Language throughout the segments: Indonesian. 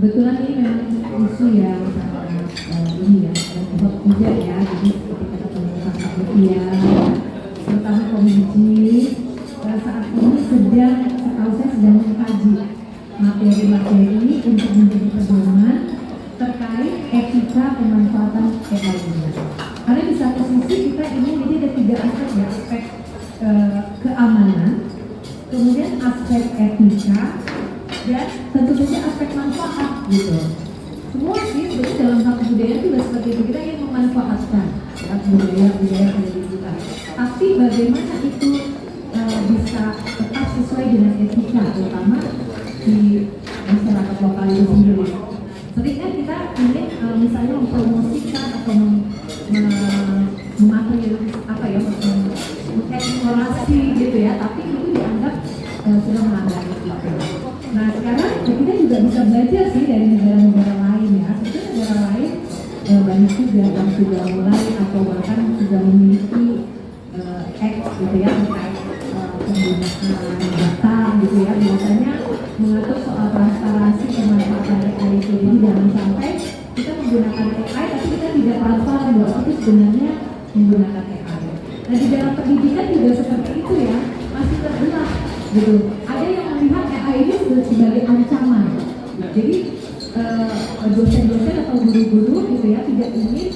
kebetulan ini memang isu yang sangat ini ya, hot juga ya. Jadi ketika ketemu sama media, terutama komisi saat ini setahu saya sedang mengkaji materi-materi untuk menjadi pedoman terkait etika pemanfaatan AI ini. Karena di satu sisi kita ingin jadi ada 3 aspek ya, aspek keamanan, kemudian aspek etika, dan tentu saja aspek manfaat gitu. Semua sih sebenarnya dalam satu budaya juga seperti itu, kita ingin memanfaatkan ya, budaya yang ada di kita. Tapi bagaimana itu bisa tetap sesuai dengan etika, terutama di masyarakat lokal itu sendiri. Seringnya kita ingin misalnya mempromosikan atau mengeksplorasi gitu ya, tapi itu dianggap sudah melanggar etika. Nah sekarang kita juga bisa belajar sih dari negara-negara lain ya. Sebenarnya negara lain banyak juga yang sudah mulai atau bahkan sudah memiliki gitu ya, terkait penggunaan data gitu ya, biasanya mengatur soal transparansi pemanfaatan AI itu. Jadi jangan sampai kita menggunakan AI tapi kita tidak transparan bahwa itu sebenarnya menggunakan AI. Nah di dalam pendidikan juga seperti itu ya, masih terbelah gitu. Ada yang melihat AI ini sebagai ancaman. Jadi dosen-dosen atau guru-guru gitu ya tidak ingin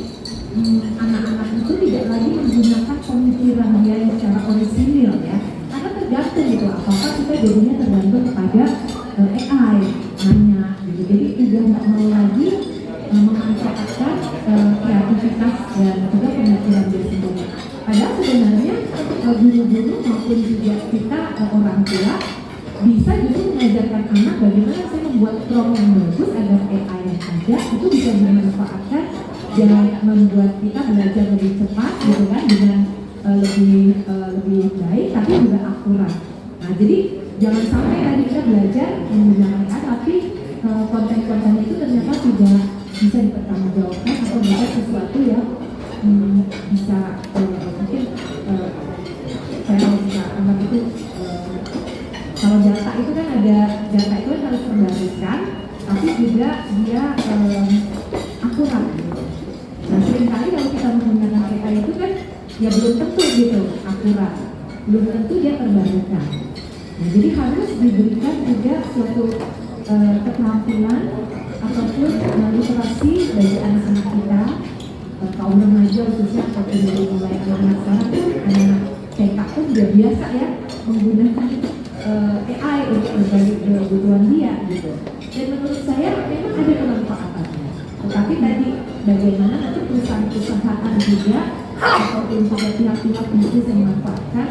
anak-anak itu tidak lagi menggunakan pemikiran dia yang secara orisinil ya, karena tergantung gitu, apakah kita jadinya tergantung kepada AI hanya gitu. Jadi tidak mau lagi memanfaatkan kreativitas dan juga pemikiran dia sendiri. Padahal sebenarnya guru-guru maupun juga kita orang tua bisa justru mengajarkan anak bagaimana saya membuat prompt yang bagus agar AI yang ada itu bisa dimanfaatkan dan membuat kita belajar lebih cepat gitu kan, dengan lebih baik tapi juga akurat. Nah jadi jangan sampai tadi kita belajar menggunakan AI tapi konten-konten itu ternyata tidak bisa dipertanggungjawabkan atau bisa sesuatu yang bisa mungkin saya bisa anggap itu kalau data itu kan ada data itu harus terbarukan tapi juga dia akurat gitu. Nah seringkali kalau kita menggunakan AI itu kan ya belum tentu gitu akurat, belum tentu dia terbarukan. Nah jadi harus diberikan juga suatu keterampilan ataupun literasi bagi anak-anak kita, kaum remaja khususnya ataupun dari mulai anak-anak sekarang pun, anak-anak TK pun sudah biasa ya menggunakan AI untuk berbagai kebutuhan dia gitu. Dan menurut saya memang ada kemanfaatannya. Tetapi tadi bagaimana nanti perusahaan-perusahaan juga ataupun juga pihak-pihak bisnis yang memanfaatkan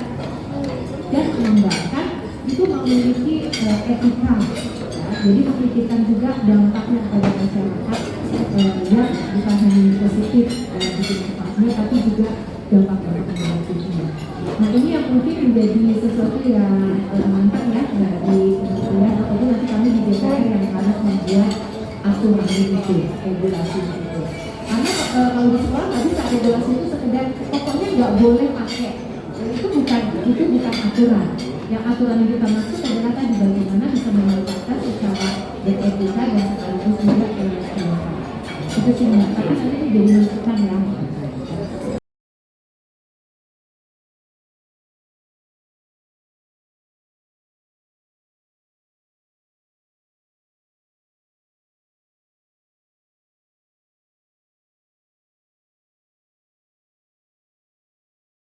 dan mengembangkan itu memiliki etika. Jadi memikirkan juga dampaknya pada masyarakat yang bukan hanya positif di tempatnya tapi juga dampak-dampak negatifnya. Nah ini yang mungkin menjadi sesuatu yang mantap ya dari kementerian ataupun nanti kami di DPR yang harus membuat aturan itu, regulasi itu. Karena kalau di sekolah nggak bisa regulasi itu sekedar pokoknya nggak boleh pakai. Itu bukan aturan. Yang aturan yang kita maksud adalah tadi bagaimana bisa memanfaatkan secara beretika dan sekaligus juga itu sih mbak. Tapi nanti itu jadi masukan ya.